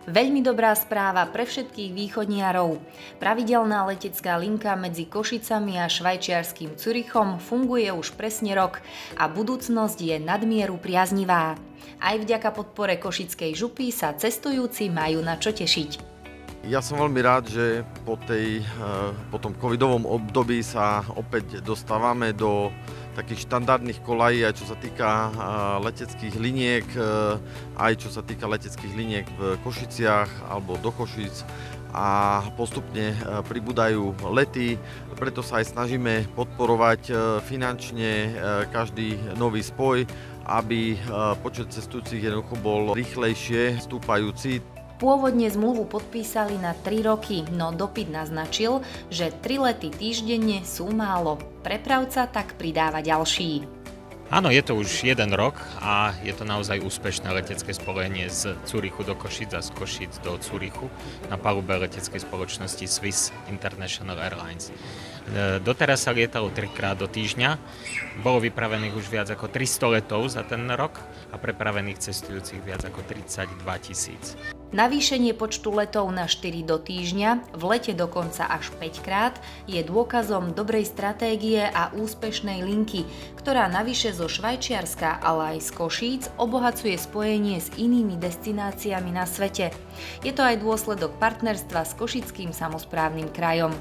Veľmi dobrá správa pre všetkých východniarov. Pravidelná letecká linka medzi Košicami a švajčiarskym Zürichom funguje už presne rok a budúcnosť je nadmieru priaznivá. Aj vďaka podpore Košickej župy sa cestujúci majú na čo tešiť. Ja som veľmi rád, že po tom covidovom období sa opäť dostávame do takých štandardných kolají, aj čo sa týka leteckých liniek, aj čo sa týka leteckých liniek v Košiciach alebo do Košíc a postupne pribúdajú lety, preto sa aj snažíme podporovať finančne každý nový spoj, aby počet cestujúcich jednoducho bol rýchlejšie stúpajúci. Pôvodne zmluvu podpísali na 3 roky, no dopyt naznačil, že 3 lety týždenne sú málo. Prepravca tak pridáva ďalší. Áno, je to už 1 rok a je to naozaj úspešné letecké spojenie z Zürichu do Košíc a z Košíc do Zürichu na palube leteckej spoločnosti Swiss International Airlines. Doteraz sa lietalo 3-krát do týždňa, bolo vypravených už viac ako 300 letov za ten rok a prepravených cestujúcich viac ako 32 000. Navýšenie počtu letov na 4 do týždňa, v lete dokonca až 5-krát, je dôkazom dobrej stratégie a úspešnej linky, ktorá navyše zo Švajčiarska, ale aj z Košíc obohacuje spojenie s inými destináciami na svete. Je to aj dôsledok partnerstva s Košickým samosprávnym krajom.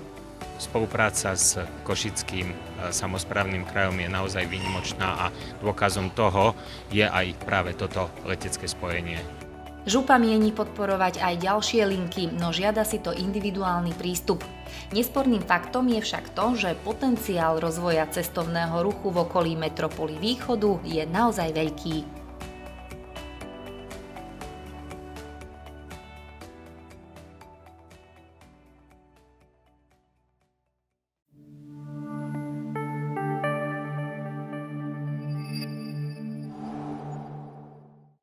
Spolupráca s Košickým samosprávnym krajom je naozaj výnimočná a dôkazom toho je aj práve toto letecké spojenie. Župa mieni podporovať aj ďalšie linky, no žiada si to individuálny prístup. Nesporným faktom je však to, že potenciál rozvoja cestovného ruchu v okolí metropoly Východu je naozaj veľký.